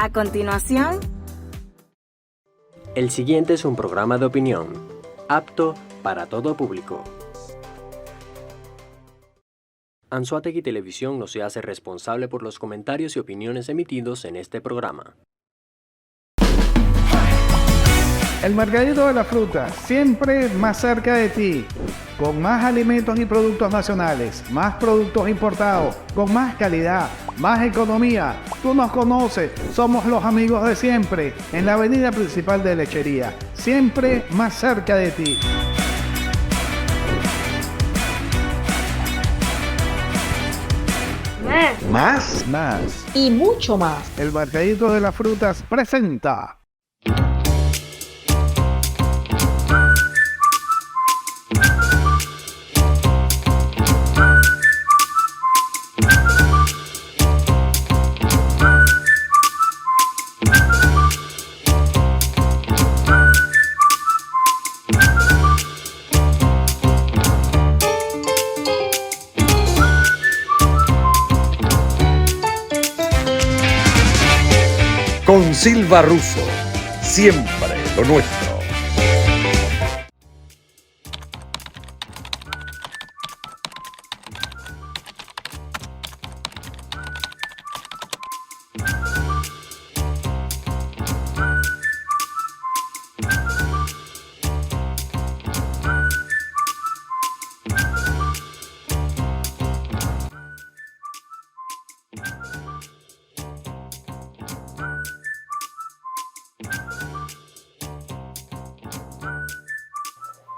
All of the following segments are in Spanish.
A continuación, el siguiente es un programa de opinión, apto para todo público. Anzoátegui Televisión no se hace responsable por los comentarios y opiniones emitidos en este programa. El Mercadito de la Fruta, siempre más cerca de ti, con más alimentos y productos nacionales, más productos importados, con más calidad, más economía. Tú nos conoces, somos los amigos de siempre, en la avenida principal de Lechería, siempre más cerca de ti. Más. Y mucho más. El Mercadito de las Frutas presenta. Con Silva Russo, siempre lo nuestro.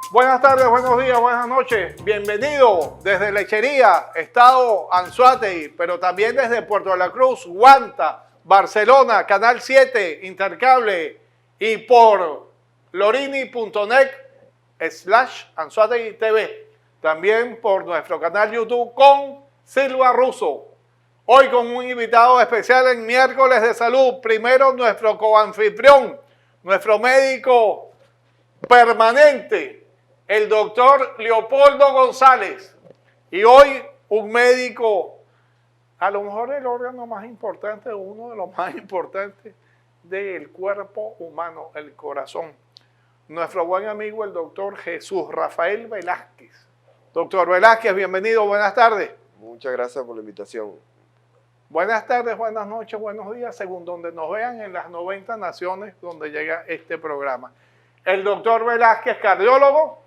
Buenas tardes, buenos días, buenas noches. Bienvenido desde Lechería, Estado Anzoátegui, pero también desde Puerto de la Cruz, Guanta, Barcelona, Canal 7, Intercable y por lorini.net/Anzoátegui TV. También por nuestro canal YouTube con Silva Russo. Hoy con un invitado especial en Miércoles de Salud. Primero nuestro coanfitrión, nuestro médico permanente, el doctor Leopoldo González, y hoy un médico, a lo mejor el órgano más importante, uno de los más importantes del cuerpo humano, el corazón. Nuestro buen amigo, el doctor Jesús Rafael Velázquez. Doctor Velázquez, bienvenido, buenas tardes. Muchas gracias por la invitación. Buenas tardes, buenas noches, buenos días, según donde nos vean en las 90 naciones donde llega este programa. El doctor Velázquez, cardiólogo,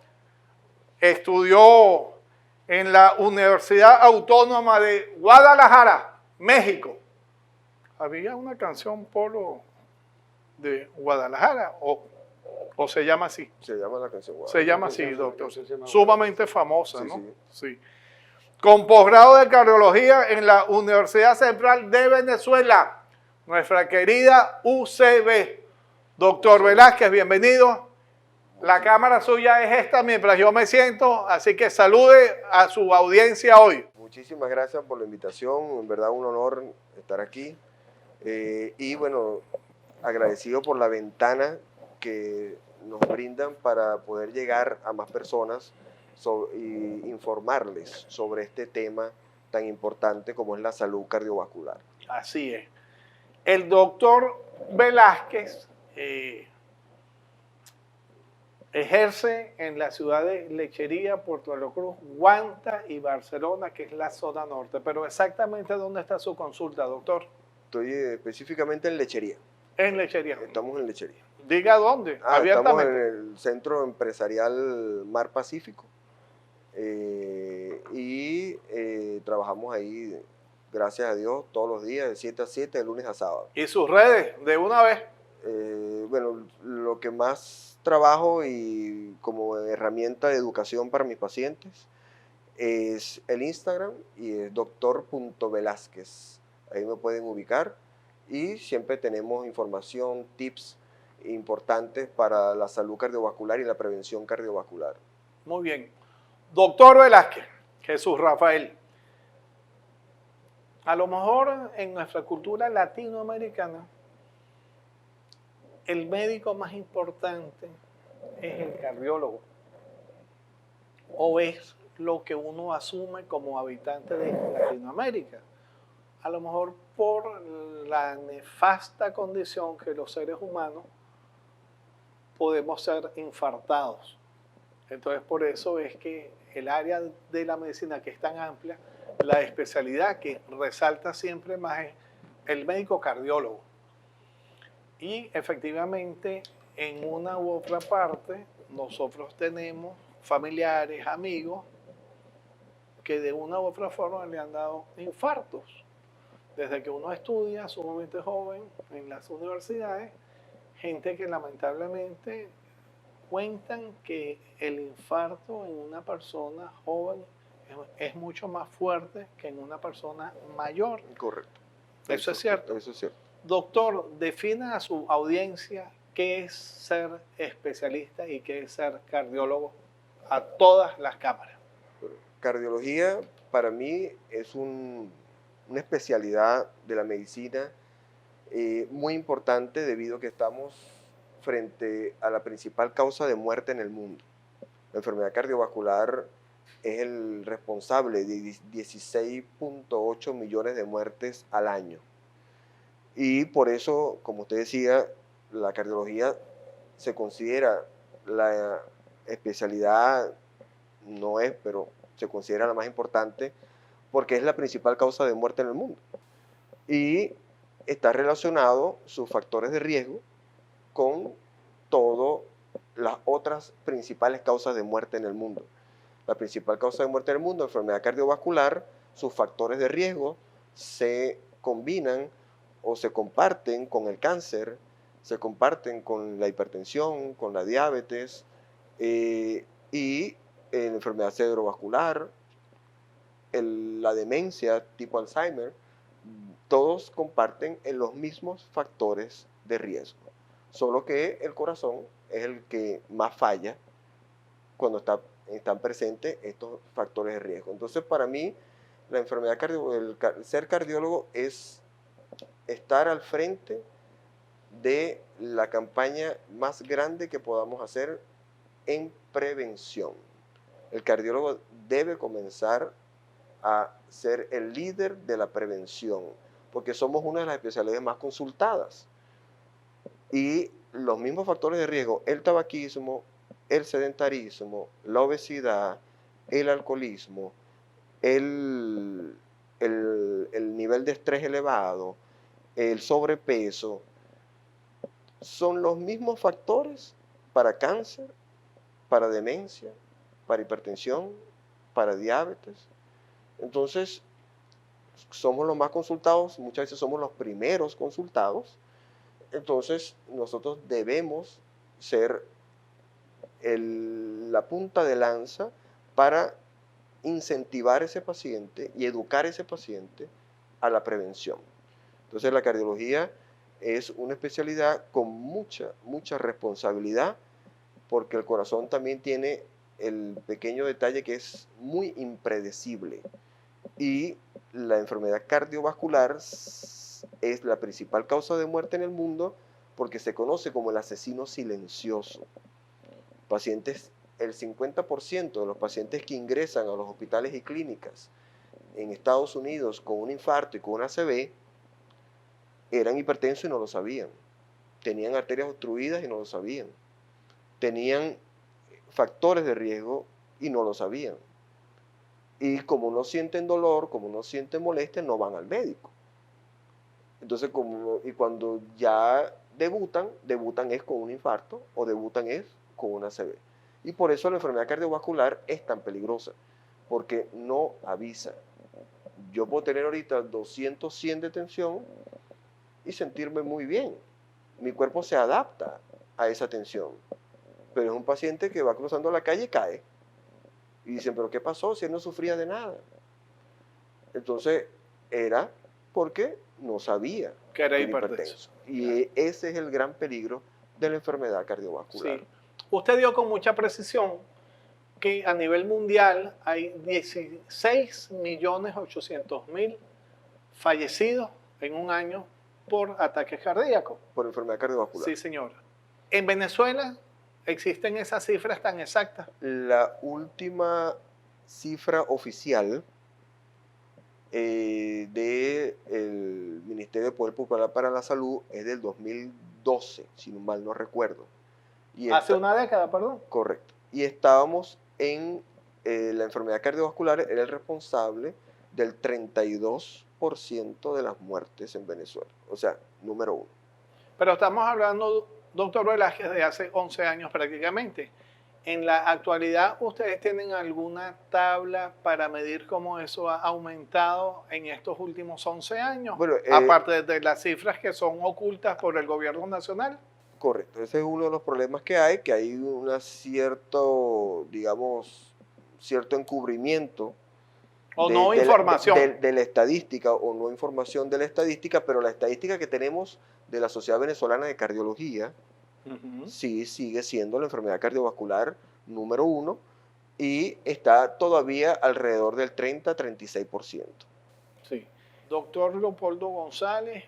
estudió en la Universidad Autónoma de Guadalajara, México. Había una canción polo de Guadalajara, o se llama así. Se llama la canción Guadalajara. Se llama así, doctor. Sumamente famosa, sí, ¿no? Sí. Sí. Con posgrado de cardiología en la Universidad Central de Venezuela, nuestra querida UCB. Doctor Velázquez, bienvenido. La cámara suya es esta mientras yo me siento, así que salude a su audiencia hoy. Muchísimas gracias por la invitación, en verdad un honor estar aquí. Y bueno, agradecido por la ventana que nos brindan para poder llegar a más personas y informarles sobre este tema tan importante como es la salud cardiovascular. Así es. El doctor Velázquez ejerce en la ciudad de Lechería, Puerto de la Cruz, Guanta y Barcelona, que es la zona norte. Pero exactamente, ¿dónde está su consulta, doctor? Estoy específicamente en Lechería. En Lechería. Estamos en Lechería. Diga dónde, abiertamente. Estamos en el Centro Empresarial Mar Pacífico. Trabajamos ahí, gracias a Dios, todos los días, de 7 a 7, de lunes a sábado. ¿Y sus redes, de una vez? Bueno, lo que más trabajo y como herramienta de educación para mis pacientes es el Instagram y es doctor.velázquez. Ahí me pueden ubicar y siempre tenemos información, tips importantes para la salud cardiovascular y la prevención cardiovascular. Muy bien. Doctor Velázquez, Jesús Rafael, a lo mejor en nuestra cultura latinoamericana, el médico más importante es el cardiólogo, o es lo que uno asume como habitante de Latinoamérica. a lo mejor por la nefasta condición que los seres humanos podemos ser infartados. Entonces, por eso es que el área de la medicina, que es tan amplia, la especialidad que resalta siempre más es el médico cardiólogo. Y efectivamente, en una u otra parte, nosotros tenemos familiares, amigos, que de una u otra forma le han dado infartos. Desde que uno estudia, sumamente joven, en las universidades, gente que lamentablemente cuentan que el infarto en una persona joven es mucho más fuerte que en una persona mayor. Correcto. Eso es cierto. Eso es cierto. Doctor, defina a su audiencia qué es ser especialista y qué es ser cardiólogo a todas las cámaras. Cardiología para mí es una especialidad de la medicina muy importante debido a que estamos frente a la principal causa de muerte en el mundo. La enfermedad cardiovascular es el responsable de 16.8 millones de muertes al año. Y por eso, como usted decía, la cardiología se considera la especialidad, no es, pero se considera la más importante porque es la principal causa de muerte en el mundo. Y está relacionado sus factores de riesgo con todas las otras principales causas de muerte en el mundo. La principal causa de muerte en el mundo, enfermedad cardiovascular, sus factores de riesgo se combinan o se comparten con el cáncer, se comparten con la hipertensión, con la diabetes y la enfermedad cerebrovascular, la demencia tipo Alzheimer, todos comparten en los mismos factores de riesgo. Solo que el corazón es el que más falla cuando están presentes estos factores de riesgo. Entonces, para mí, la enfermedad ser cardiólogo es estar al frente de la campaña más grande que podamos hacer en prevención. El cardiólogo debe comenzar a ser el líder de la prevención, porque somos una de las especialidades más consultadas. Y los mismos factores de riesgo, el tabaquismo, el sedentarismo, la obesidad, el alcoholismo, el nivel de estrés elevado, el sobrepeso, son los mismos factores para cáncer, para demencia, para hipertensión, para diabetes. Entonces, somos los más consultados, muchas veces somos los primeros consultados. Entonces, nosotros debemos ser la punta de lanza para incentivar a ese paciente y educar a ese paciente a la prevención. Entonces, la cardiología es una especialidad con mucha responsabilidad, porque el corazón también tiene el pequeño detalle que es muy impredecible. Y la enfermedad cardiovascular es la principal causa de muerte en el mundo porque se conoce como el asesino silencioso. El 50% de los pacientes que ingresan a los hospitales y clínicas en Estados Unidos con un infarto y con un ACV eran hipertensos y no lo sabían. Tenían arterias obstruidas y no lo sabían. Tenían factores de riesgo y no lo sabían. Y como no sienten dolor, como no sienten molestia, no van al médico. Entonces, y cuando ya debutan es con un infarto o debutan es con una ACV. Y por eso la enfermedad cardiovascular es tan peligrosa, porque no avisa. Yo puedo tener ahorita 200, 100 de tensión y sentirme muy bien. Mi cuerpo se adapta a esa tensión. Pero es un paciente que va cruzando la calle y cae. Y dicen, ¿pero qué pasó si él no sufría de nada? Entonces, era porque no sabía que era hipertenso. Y ese es el gran peligro de la enfermedad cardiovascular. Sí. Usted dio con mucha precisión que a nivel mundial hay 16.800.000 fallecidos en un año por ataques cardíacos. Por enfermedad cardiovascular. Sí, señora. En Venezuela existen esas cifras tan exactas. La última cifra oficial del Ministerio de Poder Popular para la Salud es del 2012, si mal no recuerdo. Y Hace una década, perdón. Correcto. Y estábamos en la enfermedad cardiovascular, era el responsable del 32% de las muertes en Venezuela. O sea, número 1. Pero estamos hablando, doctor Velázquez, de hace 11 años prácticamente. En la actualidad, ¿ustedes tienen alguna tabla para medir cómo eso ha aumentado en estos últimos 11 años? Bueno, aparte de las cifras que son ocultas por el gobierno nacional. Correcto, ese es uno de los problemas que hay cierto, digamos, cierto encubrimiento O no información. de la estadística o no información de la estadística, pero la estadística que tenemos de la Sociedad Venezolana de Cardiología sí sigue siendo la enfermedad cardiovascular número 1 y está todavía alrededor del 30-36%. Sí. Doctor Leopoldo González,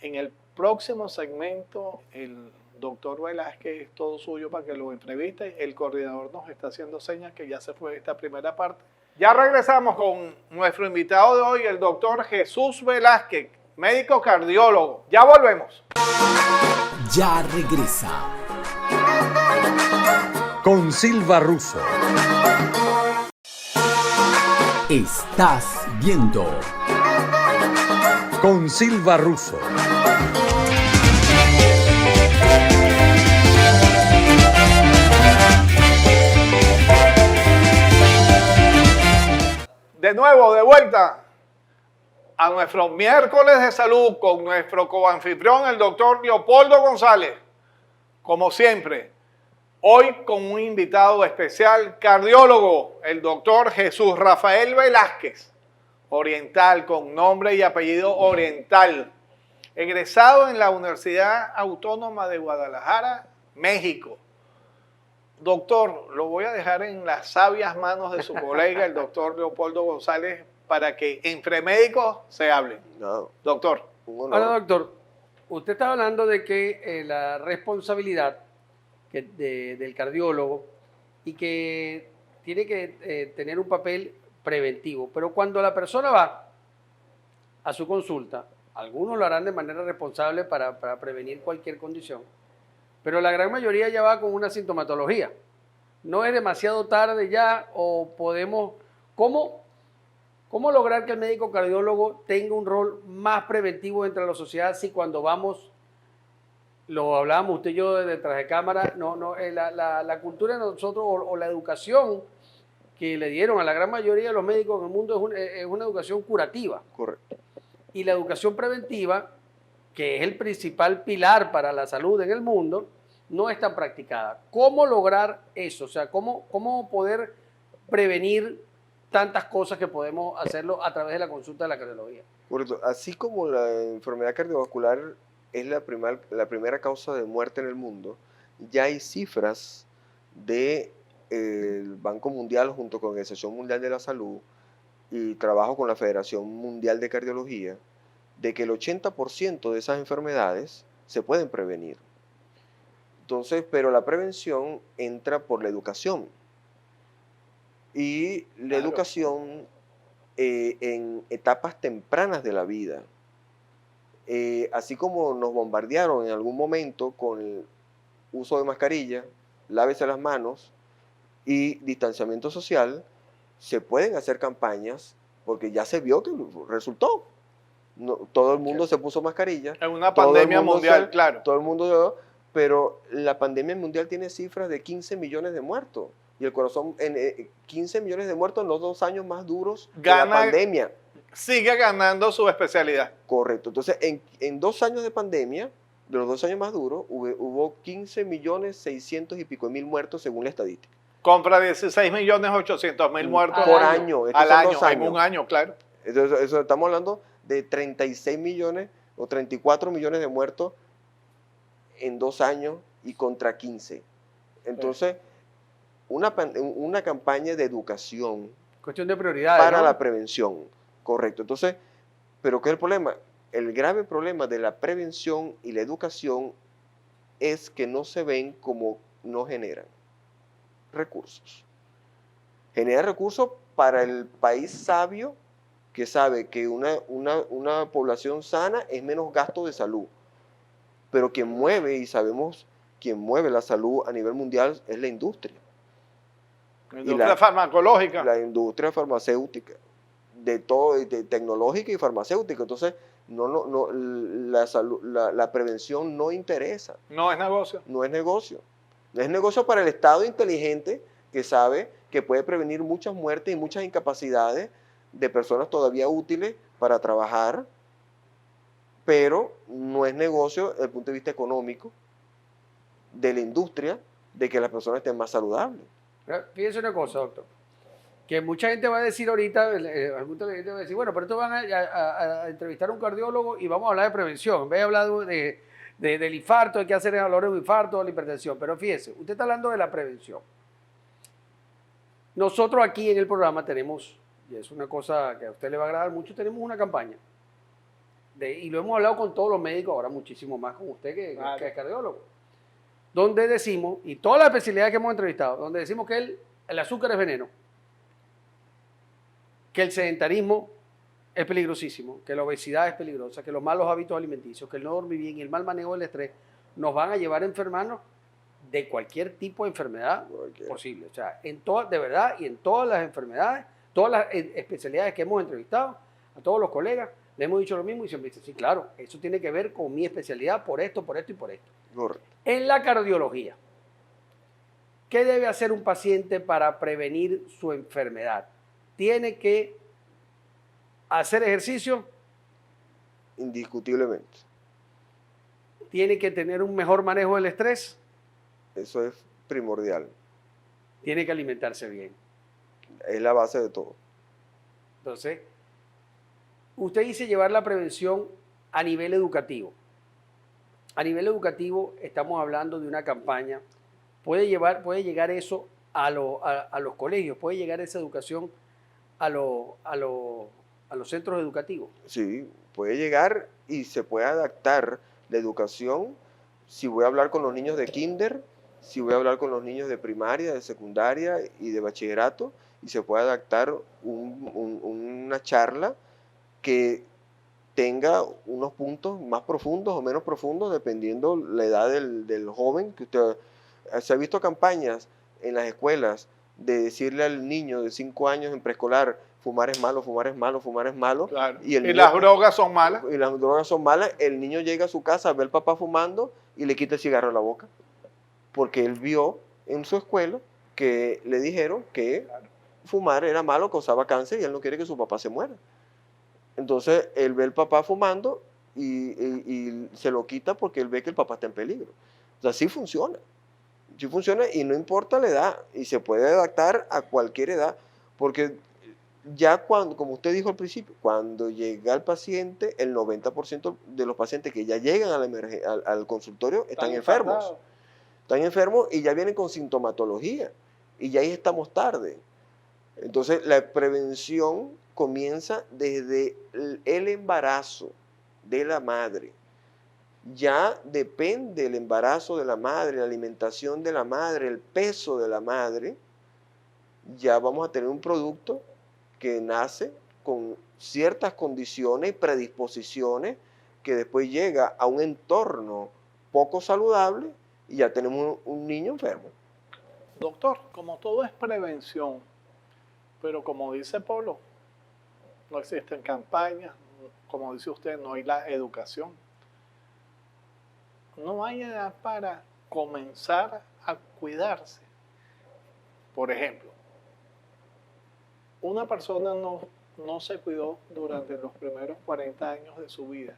en el próximo segmento, el doctor Velázquez es todo suyo para que lo entreviste. El coordinador nos está haciendo señas que ya se fue esta primera parte. Ya regresamos con nuestro invitado de hoy, el doctor Jesús Velázquez, médico cardiólogo. Ya volvemos. Ya regresa. Con Silva Russo. Estás viendo Con Silva Russo. De nuevo, de vuelta a nuestro miércoles de salud con nuestro coanfitrión, el doctor Leopoldo González. Como siempre, hoy con un invitado especial, cardiólogo, el doctor Jesús Rafael Velázquez, oriental, con nombre y apellido oriental, egresado en la Universidad Autónoma de Guadalajara, México. Doctor, lo voy a dejar en las sabias manos de su colega, el doctor Leopoldo González, para que entre médicos se hablen. No, Doctor. un honor. Ahora, doctor, usted está hablando de que la responsabilidad del cardiólogo y que tiene que tener un papel preventivo, pero cuando la persona va a su consulta, algunos lo harán de manera responsable para prevenir cualquier condición, pero la gran mayoría ya va con una sintomatología. No es demasiado tarde ya o podemos... ¿Cómo lograr que el médico cardiólogo tenga un rol más preventivo dentro de la sociedad si cuando vamos, lo hablábamos usted y yo detrás de cámara, la cultura de nosotros o la educación que le dieron a la gran mayoría de los médicos en el mundo es una educación curativa? Correcto. Y la educación preventiva, que es el principal pilar para la salud en el mundo, no es tan practicada. ¿Cómo lograr eso? O sea, ¿cómo poder prevenir tantas cosas que podemos hacerlo a través de la consulta de la cardiología? Correcto. Así como la enfermedad cardiovascular es la primera causa de muerte en el mundo, ya hay cifras del Banco Mundial junto con la Organización Mundial de la Salud y trabajo con la Federación Mundial de Cardiología, de que el 80% de esas enfermedades se pueden prevenir. Entonces, pero la prevención entra por la educación. Y la educación en etapas tempranas de la vida. Así como nos bombardearon en algún momento con el uso de mascarilla, lávese las manos y distanciamiento social, se pueden hacer campañas porque ya se vio que resultó. No, todo el mundo se puso mascarilla. Es una pandemia mundial, claro. Todo el mundo, pero la pandemia mundial tiene cifras de 15 millones de muertos. Y el corazón, 15 millones de muertos en los 2 años más duros de la pandemia. Sigue ganando su especialidad. Correcto. Entonces, en 2 años de pandemia, de los 2 años más duros, hubo 15 millones 600 y pico mil muertos según la estadística. Compra 16 millones 800 mil muertos por año. Al año, en un año, claro. Entonces, eso estamos hablando de 36 millones o 34 millones de muertos en 2 años y contra 15. Entonces, una campaña de educación. Cuestión de prioridades, para ¿no? la prevención, correcto. Entonces, ¿pero qué es el problema? El grave problema de la prevención y la educación es que no se ven como no generan recursos. Genera recursos para el país sabio que sabe que una población sana es menos gasto de salud. Pero quien mueve, y sabemos, quien mueve la salud a nivel mundial es la industria. La industria farmacológica. La industria farmacéutica, de todo, de tecnológica y farmacéutica. Entonces, la prevención no interesa. No es negocio. No es negocio. Es negocio para el Estado inteligente que sabe que puede prevenir muchas muertes y muchas incapacidades de personas todavía útiles para trabajar, pero no es negocio desde el punto de vista económico de la industria de que las personas estén más saludables. Fíjense una cosa, doctor, que mucha gente va a decir ahorita, algún televidente va a decir, bueno, pero estos van a entrevistar a un cardiólogo y vamos a hablar de prevención, en vez de hablar del infarto, hay que hacer el valor de un infarto o la hipertensión, pero fíjese, usted está hablando de la prevención. Nosotros aquí en el programa tenemos, y es una cosa que a usted le va a agradar mucho, tenemos una campaña, y lo hemos hablado con todos los médicos, ahora muchísimo más con usted que es cardiólogo, donde decimos, y todas las especialidades que hemos entrevistado, donde decimos que el azúcar es veneno, que el sedentarismo es peligrosísimo, que la obesidad es peligrosa, que los malos hábitos alimenticios, que el no dormir bien y el mal manejo del estrés nos van a llevar a enfermarnos de cualquier tipo de enfermedad posible. O sea, de verdad, y en todas las enfermedades, todas las especialidades que hemos entrevistado, a todos los colegas, le hemos dicho lo mismo y siempre dicen, sí, claro, eso tiene que ver con mi especialidad por esto y por esto. Correcto. En la cardiología, ¿qué debe hacer un paciente para prevenir su enfermedad? ¿Tiene que hacer ejercicio? Indiscutiblemente. ¿Tiene que tener un mejor manejo del estrés? Eso es primordial. Tiene que alimentarse bien. Es la base de todo. Entonces, usted dice llevar la prevención a nivel educativo. A nivel educativo estamos hablando de una campaña. Puede llegar eso a los colegios, puede llegar esa educación a los centros educativos. Sí, puede llegar y se puede adaptar la educación. Si voy a hablar con los niños de kinder, si voy a hablar con los niños de primaria, de secundaria y de bachillerato, y se puede adaptar una charla que tenga unos puntos más profundos o menos profundos, dependiendo la edad del joven. Que usted, se ha visto campañas en las escuelas de decirle al niño de 5 años en preescolar, fumar es malo, fumar es malo, fumar es malo. Claro. Y las drogas son malas. Y las drogas son malas. El niño llega a su casa, ve al papá fumando y le quita el cigarro de la boca. Porque él vio en su escuela que le dijeron que fumar era malo, causaba cáncer y él no quiere que su papá se muera. Entonces él ve al papá fumando y se lo quita porque él ve que el papá está en peligro. O sea, sí funciona. Sí funciona y no importa la edad. Y se puede adaptar a cualquier edad. Porque ya cuando, como usted dijo al principio, cuando llega el paciente, el 90% de los pacientes que ya llegan al consultorio están enfermos. Están enfermos y ya vienen con sintomatología. Y ya ahí estamos tarde. Entonces la prevención comienza desde el embarazo de la madre. Ya depende el embarazo de la madre, la alimentación de la madre, el peso de la madre. Ya vamos a tener un producto que nace con ciertas condiciones y predisposiciones que después llega a un entorno poco saludable y ya tenemos un niño enfermo. Doctor, como todo es prevención, pero como dice Polo, no existen campañas, como dice usted, no hay la educación. No hay edad para comenzar a cuidarse. Por ejemplo, una persona no se cuidó durante los primeros 40 años de su vida,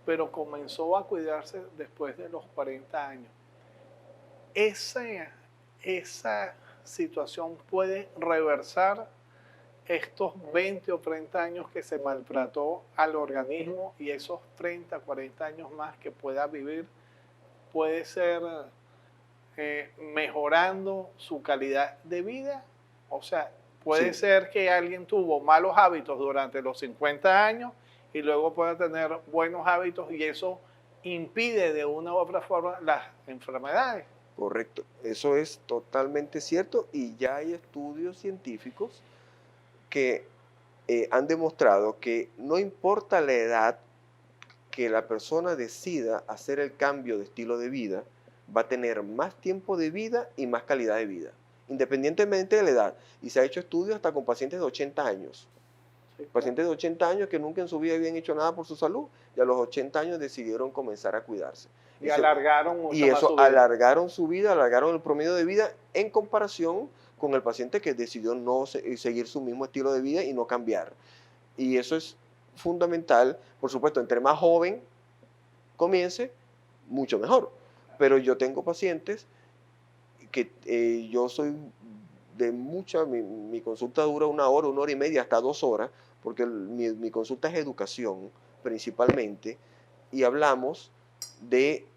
pero comenzó a cuidarse después de los 40 años. Esa situación puede reversar estos 20 o 30 años que se maltrató al organismo y esos 30, 40 años más que pueda vivir, puede ser mejorando su calidad de vida. O sea, puede ser que alguien tuvo malos hábitos durante los 50 años y luego pueda tener buenos hábitos y eso impide de una u otra forma las enfermedades. Correcto, eso es totalmente cierto y ya hay estudios científicos que han demostrado que no importa la edad que la persona decida hacer el cambio de estilo de vida, va a tener más tiempo de vida y más calidad de vida, independientemente de la edad. Y se ha hecho estudios hasta con pacientes de 80 años. Pacientes de 80 años que nunca en su vida habían hecho nada por su salud y a los 80 años decidieron comenzar a cuidarse. Y alargaron mucho y más eso su vida. alargaron su vida, alargaron el promedio de vida en comparación con el paciente que decidió no seguir su mismo estilo de vida y no cambiar. Y eso es fundamental. Por supuesto, entre más joven comience, mucho mejor. Pero yo tengo pacientes que yo soy de mucha, mi consulta dura 1 hora, 1 hora y media, hasta 2 horas, porque mi consulta es educación principalmente, y hablamos de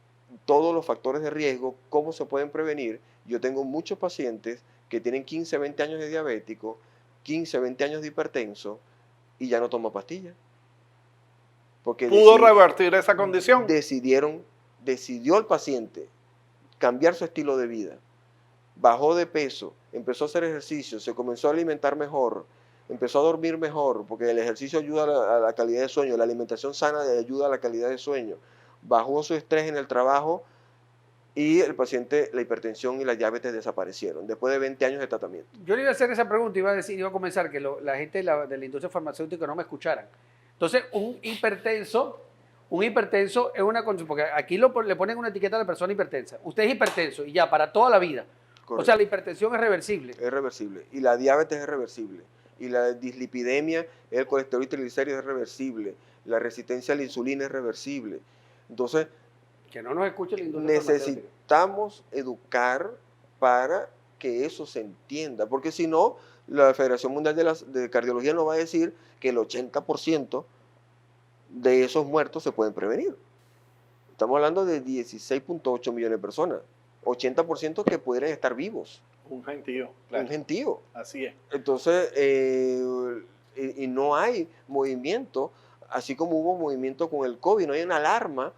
todos los factores de riesgo, cómo se pueden prevenir. Yo tengo muchos pacientes que tienen 15, 20 años de diabético, 15, 20 años de hipertenso, y ya no toma pastillas. Porque ¿Pudo revertir esa condición? Decidió el paciente cambiar su estilo de vida, bajó de peso, empezó a hacer ejercicio, se comenzó a alimentar mejor, empezó a dormir mejor, porque el ejercicio ayuda a la calidad de sueño, la alimentación sana ayuda a la calidad de sueño, bajó su estrés en el trabajo y el paciente, la hipertensión y la diabetes desaparecieron después de 20 años de tratamiento. Yo le iba a hacer esa pregunta, iba a comenzar que la gente de la industria farmacéutica no me escucharan. Entonces, un hipertenso es una condición, porque aquí le ponen una etiqueta a la persona hipertensa. Usted es hipertenso y ya, para toda la vida. Correcto. O sea, la hipertensión es reversible. Es reversible. Y la diabetes es reversible. Y la dislipidemia, el colesterol y triglicéridos es reversible. La resistencia a la insulina es reversible. Entonces, Que no nos escuche la industria farmacéutica. necesitamos educar para que eso se entienda. Porque si no, la Federación Mundial de Cardiología nos va a decir que el 80% de esos muertos se pueden prevenir. Estamos hablando de 16.8 millones de personas. 80% que pudieran estar vivos. Un gentío, claro. Un gentío. Así es. Entonces, y no hay movimiento, así como hubo movimiento con el COVID, no hay una alarma.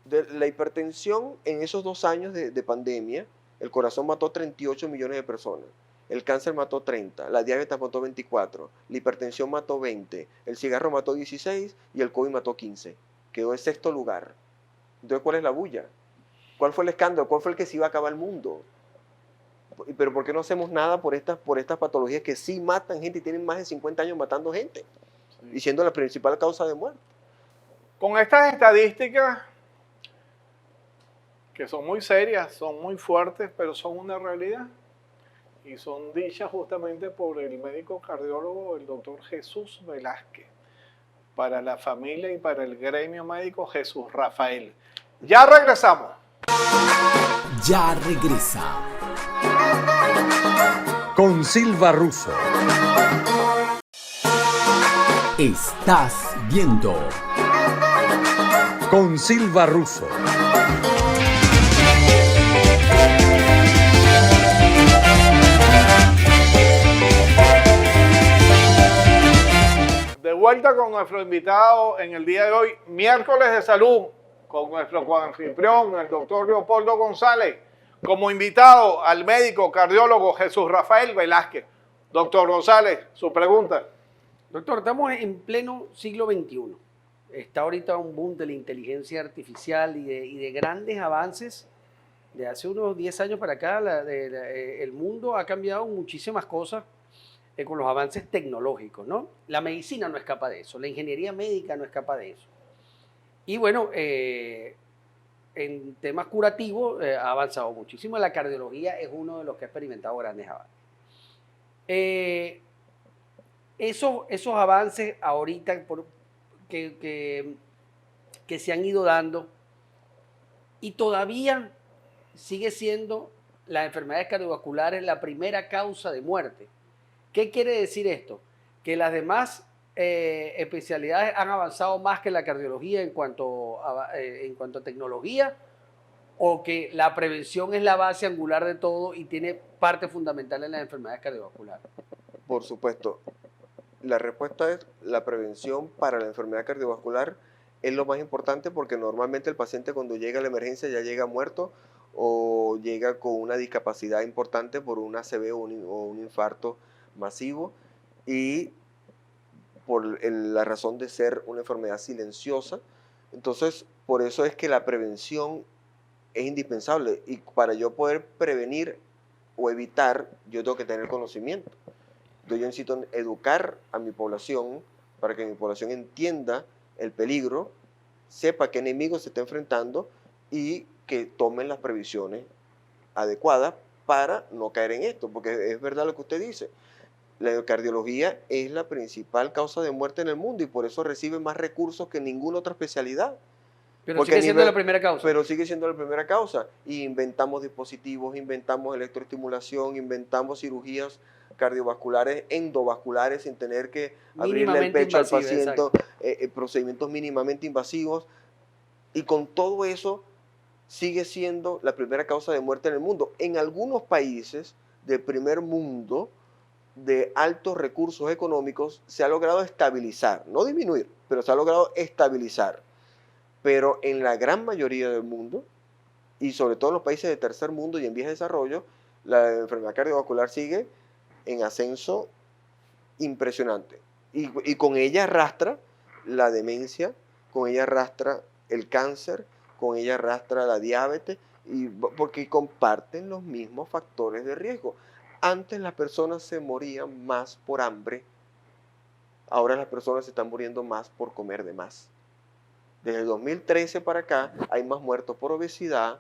De la hipertensión en esos 2 años de pandemia, el corazón mató 38 millones de personas, el cáncer mató 30, la diabetes mató 24, la hipertensión mató 20, el cigarro mató 16 y el COVID mató 15. Quedó en 6º lugar. Entonces, ¿cuál es la bulla? ¿Cuál fue el escándalo? ¿Cuál fue el que se iba a acabar el mundo? Pero ¿por qué no hacemos nada por estas patologías que sí matan gente y tienen más de 50 años matando gente? Sí. Y siendo la principal causa de muerte. Con estas estadísticas, que son muy serias, son muy fuertes, pero son una realidad. Y son dichas justamente por el médico cardiólogo, el doctor Jesús Velázquez. Para la familia y para el gremio médico, Jesús Rafael. Ya regresamos. Ya regresa. Con Silva Russo. Estás viendo Con Silva Russo. De vuelta con nuestro invitado en el día de hoy, miércoles de salud, con nuestro coanfitrión, el doctor Leopoldo González, como invitado al médico cardiólogo Jesús Rafael Velázquez. Doctor González, su pregunta. Doctor, estamos en pleno siglo XXI. Está ahorita un boom de la inteligencia artificial y de grandes avances. De hace unos 10 años para acá, el mundo ha cambiado muchísimas cosas con los avances tecnológicos, ¿no? La medicina no escapa de eso, la ingeniería médica no escapa de eso. Y bueno, en temas curativos ha avanzado muchísimo. La cardiología es uno de los que ha experimentado grandes avances. Esos avances ahorita que se han ido dando y todavía sigue siendo las enfermedades cardiovasculares la primera causa de muerte. ¿Qué quiere decir esto? Que las demás especialidades han avanzado más que la cardiología en cuanto a tecnología, o que la prevención es la base angular de todo y tiene parte fundamental en las enfermedades cardiovasculares. Por supuesto. La respuesta es la prevención para la enfermedad cardiovascular es lo más importante, porque normalmente el paciente cuando llega a la emergencia ya llega muerto o llega con una discapacidad importante por un ACV o un infarto masivo, y por la razón de ser una enfermedad silenciosa. Entonces, por eso es que la prevención es indispensable. Y para yo poder prevenir o evitar, yo tengo que tener conocimiento. Entonces, yo necesito educar a mi población para que mi población entienda el peligro, sepa qué enemigo se está enfrentando y que tomen las previsiones adecuadas para no caer en esto. Porque es verdad lo que usted dice. La cardiología es la principal causa de muerte en el mundo y por eso recibe más recursos que ninguna otra especialidad. Pero Porque sigue siendo la primera causa. Pero sigue siendo la primera causa. Y inventamos dispositivos, inventamos electroestimulación, inventamos cirugías cardiovasculares, endovasculares, sin tener que abrirle el Mínimamente pecho al invasiva, paciente, procedimientos mínimamente invasivos. Y con todo eso sigue siendo la primera causa de muerte en el mundo. En algunos países del primer mundo, de altos recursos económicos, se ha logrado estabilizar, no disminuir, pero se ha logrado estabilizar. Pero en la gran mayoría del mundo, y sobre todo en los países de tercer mundo y en vías de desarrollo, la enfermedad cardiovascular sigue en ascenso impresionante. Y con ella arrastra la demencia, con ella arrastra el cáncer, con ella arrastra la diabetes, porque comparten los mismos factores de riesgo. Antes las personas se morían más por hambre, ahora las personas se están muriendo más por comer de más. Desde el 2013 para acá hay más muertos por obesidad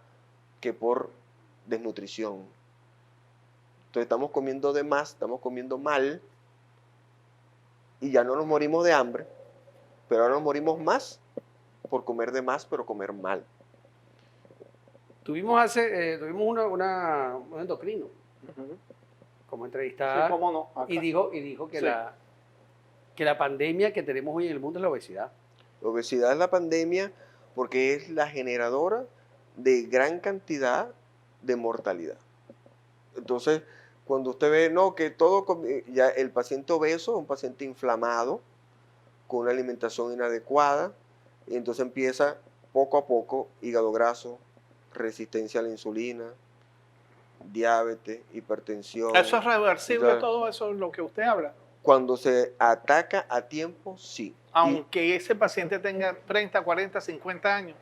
que por desnutrición. Entonces estamos comiendo de más, estamos comiendo mal y ya no nos morimos de hambre, pero ahora nos morimos más por comer de más, pero comer mal. Tuvimos un endocrino como entrevistada Sí, cómo no, acá. y dijo que, Sí. que la pandemia que tenemos hoy en el mundo es la obesidad. La obesidad es la pandemia porque es la generadora de gran cantidad de mortalidad. Entonces, cuando usted ve, no, que ya el paciente obeso es un paciente inflamado, con una alimentación inadecuada, y entonces empieza poco a poco hígado graso, resistencia a la insulina, diabetes, hipertensión. ¿Eso es reversible, Ya. todo eso es lo que usted habla? Cuando se ataca a tiempo, sí. Aunque ese paciente tenga 30, 40, 50 años.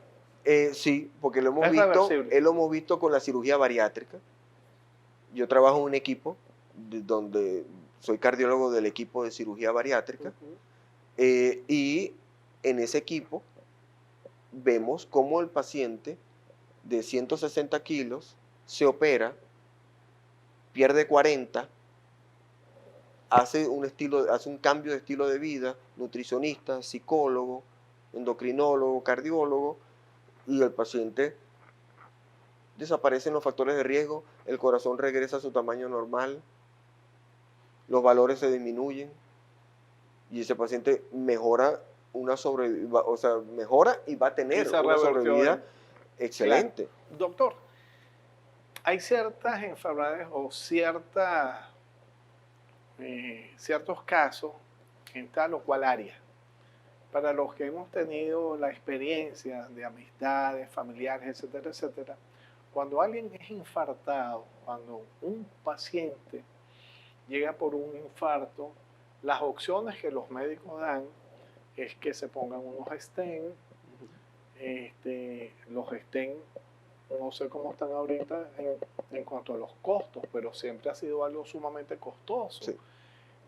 Sí, porque lo Es reversible. lo hemos visto con la cirugía bariátrica. Yo trabajo en un equipo donde soy cardiólogo del equipo de cirugía bariátrica, y en ese equipo vemos cómo el paciente de 160 kilos se opera, pierde 40, hace un cambio de estilo de vida, nutricionista, psicólogo, endocrinólogo, cardiólogo, y el paciente desaparecen los factores de riesgo, el corazón regresa a su tamaño normal, los valores se disminuyen y ese paciente mejora mejora y va a tener Esa una reversión. sobrevida excelente. Claro. Doctor, hay ciertas enfermedades o ciertos casos en tal o cual área. Para los que hemos tenido la experiencia de amistades, familiares, etcétera, etcétera, cuando alguien es infartado, cuando un paciente llega por un infarto, las opciones que los médicos dan es que se pongan unos stents. Los stents, no sé cómo están ahorita en cuanto a los costos, pero siempre ha sido algo sumamente costoso. Sí.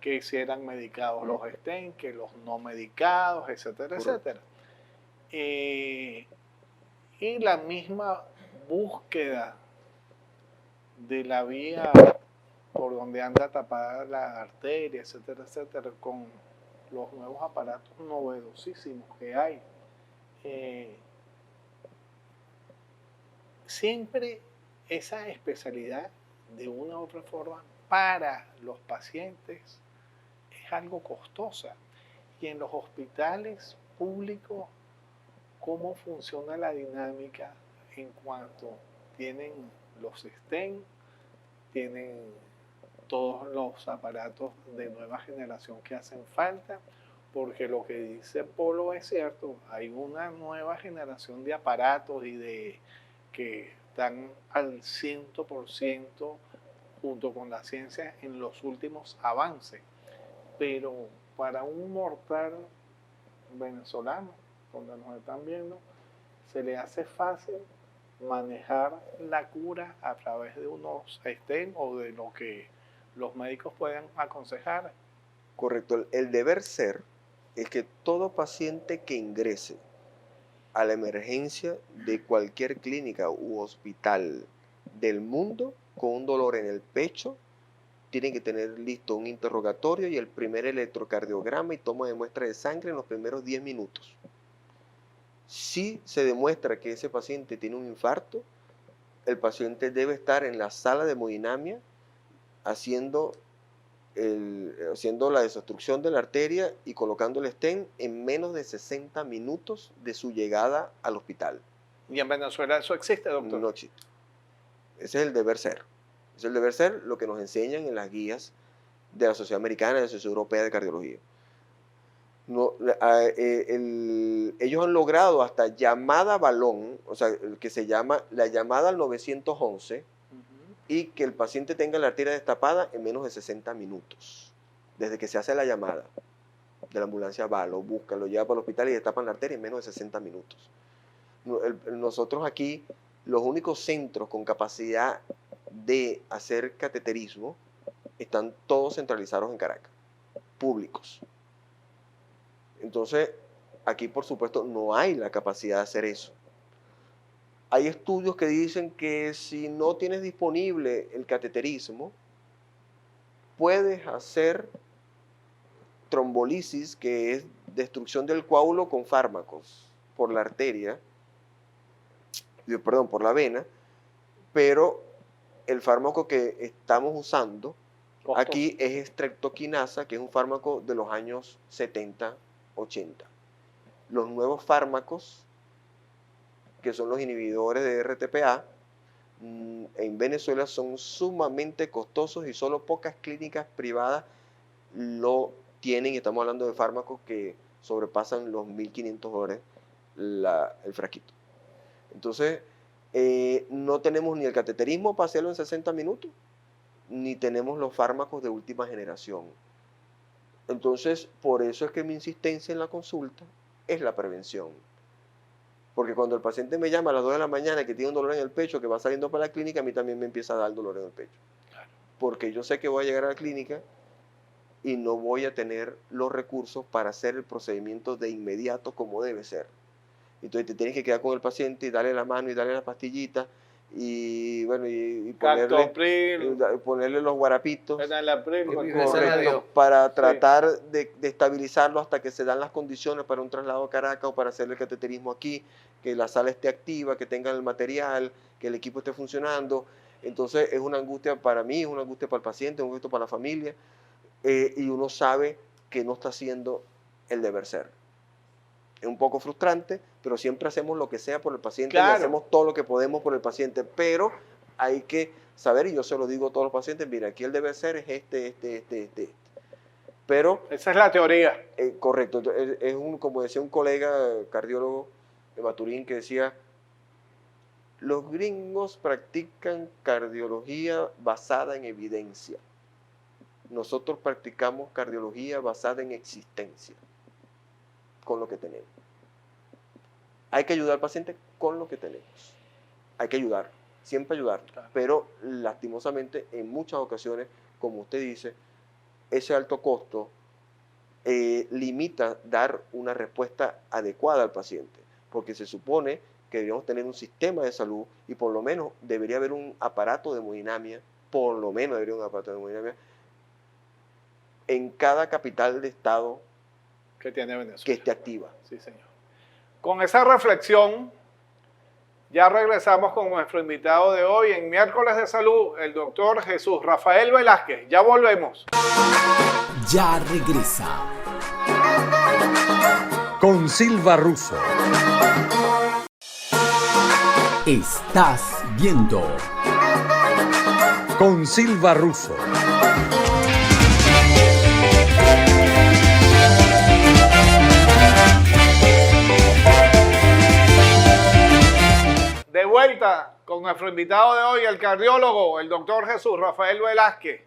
Que si eran medicados los stents, que los no medicados, etcétera, etcétera. Y la misma búsqueda de la vía por donde anda tapada la arteria, etcétera, etcétera, con los nuevos aparatos novedosísimos que hay. Siempre esa especialidad, de una u otra forma, para los pacientes es algo costosa. Y en los hospitales públicos, ¿cómo funciona la dinámica en cuanto tienen los stents, tienen todos los aparatos de nueva generación que hacen falta? Porque lo que dice Polo es cierto, hay una nueva generación de aparatos que están al 100% junto con la ciencia en los últimos avances. Pero para un mortal venezolano, donde nos están viendo, se le hace fácil manejar la cura a través de unos stent o de lo que los médicos puedan aconsejar? Correcto. El deber ser es que todo paciente que ingrese a la emergencia de cualquier clínica u hospital del mundo con un dolor en el pecho, tiene que tener listo un interrogatorio y el primer electrocardiograma y toma de muestra de sangre en los primeros 10 minutos. Si se demuestra que ese paciente tiene un infarto, el paciente debe estar en la sala de hemodinamia haciendo la desobstrucción de la arteria y colocando el stent en menos de 60 minutos de su llegada al hospital. ¿Y en Venezuela eso existe, doctor? No existe. Ese es el deber ser. Es el deber ser lo que nos enseñan en las guías de la Sociedad Americana y de la Sociedad Europea de Cardiología. No, ellos han logrado hasta llamada balón, o sea, que se llama la llamada al 911, y que el paciente tenga la arteria destapada en menos de 60 minutos. Desde que se hace la llamada de la ambulancia, va, lo busca, lo lleva para el hospital y destapan la arteria en menos de 60 minutos. Nosotros aquí, los únicos centros con capacidad de hacer cateterismo están todos centralizados en Caracas, públicos. Entonces, aquí por supuesto no hay la capacidad de hacer eso. Hay estudios que dicen que si no tienes disponible el cateterismo, puedes hacer trombolisis, que es destrucción del coágulo con fármacos por la arteria, perdón, por la vena, pero el fármaco que estamos usando aquí es estreptoquinasa, que es un fármaco de los años 70, 80. Los nuevos fármacos, que son los inhibidores de RTPA, en Venezuela son sumamente costosos y solo pocas clínicas privadas lo tienen. Estamos hablando de fármacos que sobrepasan los $1.500 el frasquito. Entonces, no tenemos ni el cateterismo para hacerlo en 60 minutos, ni tenemos los fármacos de última generación. Entonces, por eso es que mi insistencia en la consulta es la prevención. Porque cuando el paciente me llama a las 2 de la mañana que tiene un dolor en el pecho, que va saliendo para la clínica, a mí también me empieza a dar dolor en el pecho. Claro. Porque yo sé que voy a llegar a la clínica y no voy a tener los recursos para hacer el procedimiento de inmediato como debe ser. Entonces te tienes que quedar con el paciente y darle la mano y darle la pastillita y bueno, y ponerle los guarapitos para tratar de estabilizarlo hasta que se dan las condiciones para un traslado a Caracas o para hacer el cateterismo aquí, que la sala esté activa, que tengan el material, que el equipo esté funcionando. Entonces es una angustia para mí, es una angustia para el paciente, es una angustia para la familia, y uno sabe que no está haciendo el deber ser. Es un poco frustrante, pero siempre hacemos lo que sea por el paciente, claro. Hacemos todo lo que podemos por el paciente, pero hay que saber, y yo se lo digo a todos los pacientes, mira, aquí el deber ser es este. Pero esa es la teoría. Correcto. Como decía un colega cardiólogo de Maturín, que decía, los gringos practican cardiología basada en evidencia. Nosotros practicamos cardiología basada en existencia, con lo que tenemos. Hay que ayudar al paciente con lo que tenemos. Hay que ayudar, siempre ayudar. Claro. Pero lastimosamente, en muchas ocasiones, como usted dice, ese alto costo limita dar una respuesta adecuada al paciente, porque se supone que deberíamos tener un sistema de salud y por lo menos debería haber un aparato de hemodinamia, en cada capital de estado que tiene Venezuela, que esté activa. Sí, señor. Con esa reflexión, ya regresamos con nuestro invitado de hoy en Miércoles de Salud, el doctor Jesús Rafael Velázquez. Ya volvemos. Ya regresa. Con Silva Russo. Estás viendo. Con Silva Russo. De vuelta con nuestro invitado de hoy, el cardiólogo, el doctor Jesús Rafael Velázquez.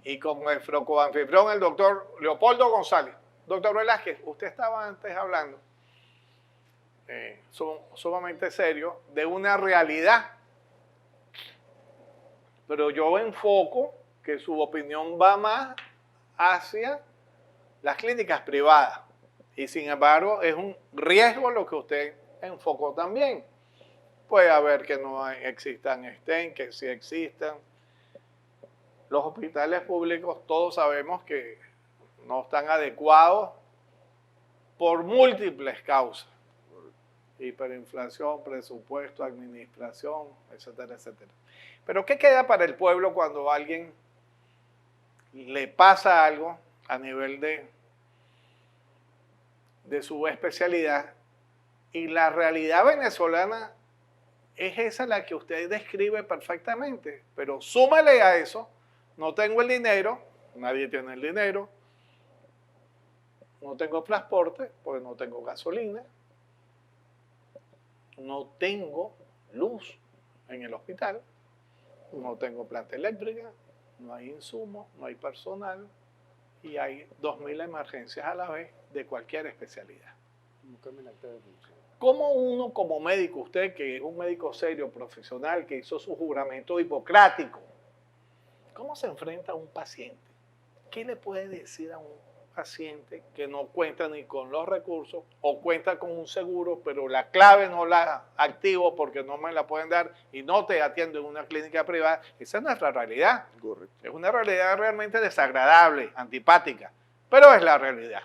y con nuestro coanfitrión, el doctor Leopoldo González. Doctor Velázquez, usted estaba antes hablando, sumamente serio, de una realidad, pero yo enfoco que su opinión va más hacia las clínicas privadas. Y sin embargo, es un riesgo lo que usted enfocó también. Puede haber que no existan estén, que sí existan. Los hospitales públicos, todos sabemos que no están adecuados por múltiples causas. Hiperinflación, presupuesto, administración, etcétera, etcétera. Pero ¿qué queda para el pueblo cuando a alguien le pasa algo a nivel de su especialidad? Y la realidad venezolana es esa la que usted describe perfectamente, pero súmale a eso, no tengo el dinero, nadie tiene el dinero, no tengo transporte, porque no tengo gasolina, no tengo luz en el hospital, no tengo planta eléctrica, no hay insumos, no hay personal y hay 2.000 emergencias a la vez de cualquier especialidad. ¿Cómo uno como médico, usted que es un médico serio, profesional, que hizo su juramento hipocrático, cómo se enfrenta a un paciente? ¿Qué le puede decir a un paciente que no cuenta ni con los recursos o cuenta con un seguro, pero la clave no la activo porque no me la pueden dar y no te atiendo en una clínica privada? Esa es nuestra realidad. Correcto. Es una realidad realmente desagradable, antipática, pero es la realidad.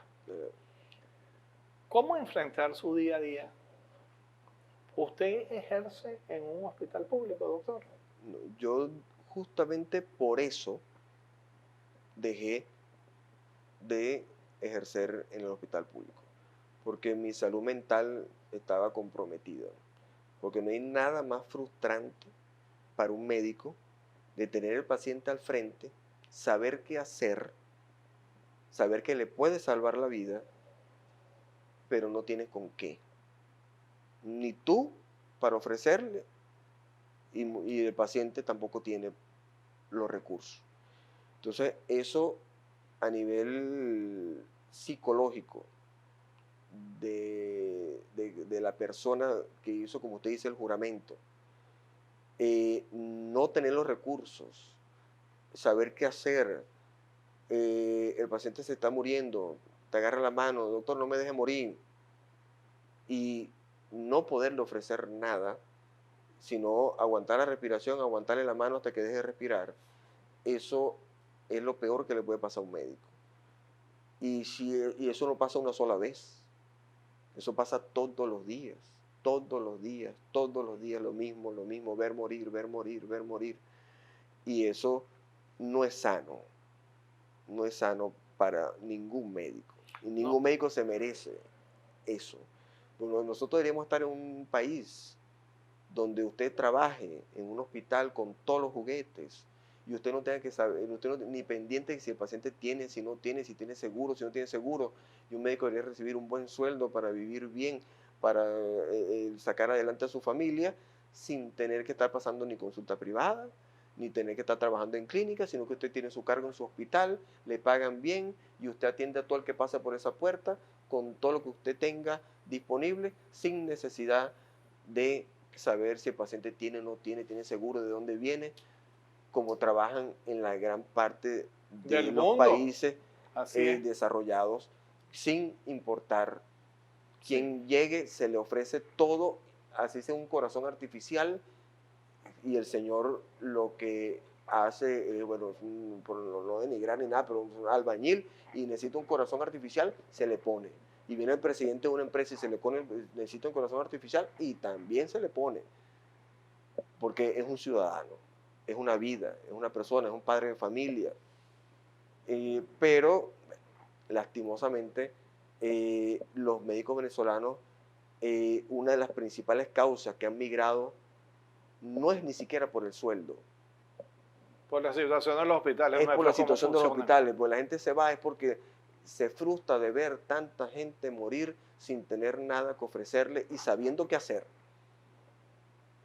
¿Cómo enfrentar su día a día? ¿Usted ejerce en un hospital público, doctor? No, yo justamente por eso dejé de ejercer en el hospital público, porque mi salud mental estaba comprometida, porque no hay nada más frustrante para un médico de tener el paciente al frente, saber qué hacer, saber que le puede salvar la vida, pero no tienes con qué. Ni tú para ofrecerle y el paciente tampoco tiene los recursos. Entonces eso a nivel psicológico de la persona que hizo, como usted dice, el juramento, no tener los recursos, saber qué hacer, el paciente se está muriendo, te agarra la mano, doctor, no me deje morir, y no poderle ofrecer nada, sino aguantar la respiración, aguantarle la mano hasta que deje de respirar, eso es lo peor que le puede pasar a un médico. Y eso no pasa una sola vez, eso pasa todos los días, todos los días, todos los días lo mismo, ver morir, ver morir, ver morir. Y eso no es sano para ningún médico. Y ningún médico se merece eso. Nosotros deberíamos estar en un país donde usted trabaje en un hospital con todos los juguetes y usted no tenga que saber, usted no, ni pendiente de si el paciente tiene, si no tiene, si tiene seguro, si no tiene seguro. Y un médico debería recibir un buen sueldo para vivir bien, para sacar adelante a su familia, sin tener que estar pasando ni consulta privada, ni tener que estar trabajando en clínica, sino que usted tiene su cargo en su hospital, le pagan bien y usted atiende a todo el que pasa por esa puerta con todo lo que usted tenga disponible, sin necesidad de saber si el paciente tiene o no tiene seguro, de dónde viene, como trabajan en la gran parte de Del los mundo. países Así es. desarrollados, sin importar quién llegue, se le ofrece todo, así sea un corazón artificial, y el señor lo que hace, bueno, por no denigrar ni nada, pero un albañil y necesita un corazón artificial, se le pone. Y viene el presidente de una empresa y se le pone, necesita un corazón artificial y también se le pone. Porque es un ciudadano, es una vida, es una persona, es un padre de familia. Pero, lastimosamente, los médicos venezolanos, una de las principales causas que han migrado no es ni siquiera por el sueldo. Por la situación de los hospitales. Es por la situación de los hospitales. Pues la gente se va es porque se frustra de ver tanta gente morir sin tener nada que ofrecerle y sabiendo qué hacer.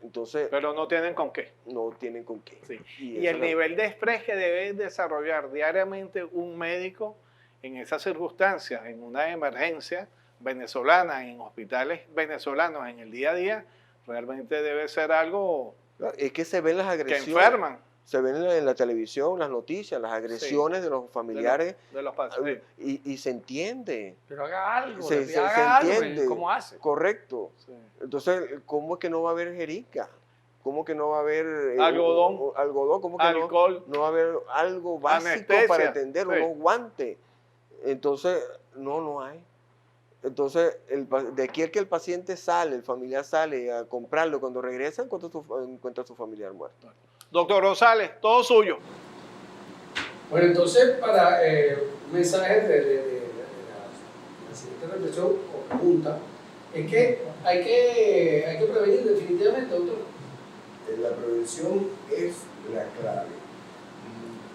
Entonces, Pero no tienen con qué. no tienen con qué. Sí. Y Y eso el nivel de estrés que debe desarrollar diariamente un médico en esas circunstancias, en una emergencia venezolana, en hospitales venezolanos en el día a día, realmente debe ser algo es que se ven las que agresiones. enferman Se ven en la televisión, las noticias, las agresiones de los familiares de los pacientes. y se entiende. Pero haga algo, Se- le se- haga se algo, entiende. ¿cómo hace? Correcto. Sí. Entonces, ¿cómo es que no va a haber jeringa? ¿Cómo que no va a haber Algodón. algodón? ¿Cómo que Alcohol. no va a haber algo básico Anestesia, para atender, sí. unos guantes? Entonces, no hay. Entonces, de aquí el que el paciente sale, el familiar sale a comprarlo, cuando regresa encuentra a su familiar muerto. Doctor Rosales, todo suyo. Bueno, entonces, para un mensaje de la siguiente reflexión o pregunta, es que hay que prevenir definitivamente, doctor. La prevención es la clave.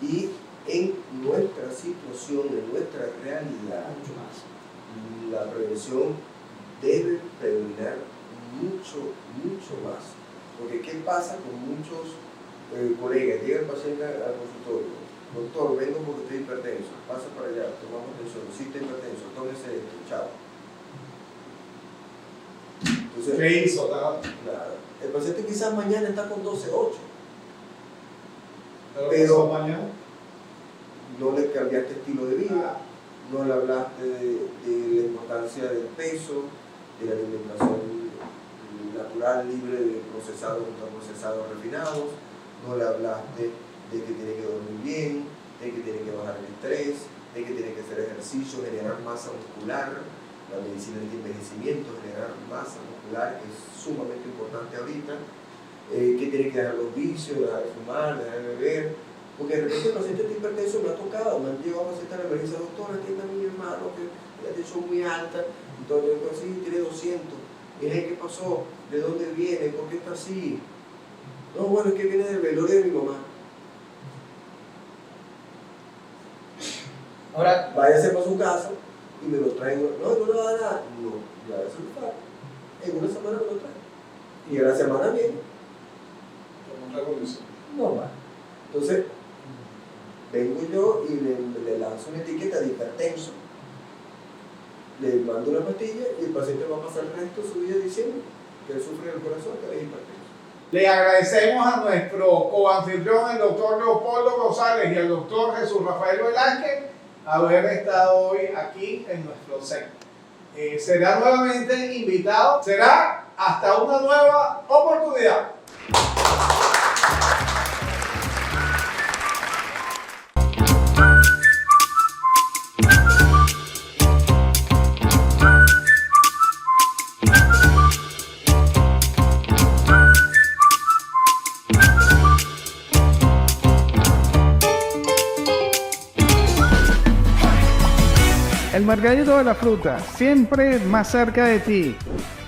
Y en nuestra situación, en nuestra realidad, Mucho más. la prevención debe prevenir mucho más. Porque ¿qué pasa con muchos colegas? Llega el paciente al consultorio. Doctor, vengo porque estoy hipertenso. Pasa para allá, tomamos tensión. Sí, está hipertenso, tómese esto, chao. Entonces, ¿Qué hizo? nada. El paciente quizás mañana está con 12-8. Pero mañana. no le cambiaste estilo de vida, no le hablaste de la importancia del peso, de la alimentación natural, libre de procesados, ultraprocesados, refinados, no le hablaste de que tiene que dormir bien, de que tiene que bajar el estrés, de que tiene que hacer ejercicio, generar masa muscular, la medicina del envejecimiento, generar masa muscular, que es sumamente importante ahorita, que tiene que dejar los vicios, dejar de fumar, dejar de beber. Porque de repente el paciente está hipertenso, me ha tocado, me han llegado a pacientes a la emergencia, doctora, atienda a mi hermano, que la tensión muy alta, entonces yo digo, sí, tiene 200, mire qué pasó, de dónde viene, por qué está así. No, bueno, es que viene del velorio de mi mamá. Ahora, Váyase para su casa y me lo traigo. No, no le va a dar nada. No, ya eso lo pago. En una semana me lo traigo. Y a la semana viene. Normal. Entonces, vengo yo y le lanzo una etiqueta de hipertenso, le mando una pastilla y el paciente va a pasar el resto de su vida diciendo que él sufre del corazón, que él es hipertenso. Le agradecemos a nuestro coanfitrión, el doctor Leopoldo Rosales, y al doctor Jesús Rafael Velázquez haber estado hoy aquí en nuestro set. Será nuevamente invitado, será hasta una nueva oportunidad. El mercadito de la fruta, siempre más cerca de ti,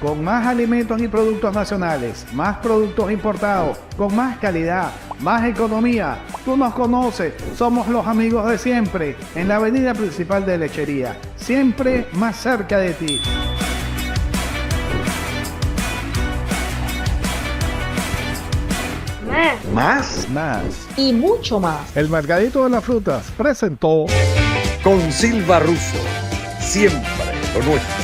con más alimentos y productos nacionales, más productos importados, con más calidad, más economía. Tú nos conoces, somos los amigos de siempre, en la avenida principal de Lechería, siempre más cerca de ti. Más. Y mucho más. El mercadito de las frutas presentó. Con Silva Russo, siempre lo nuestro.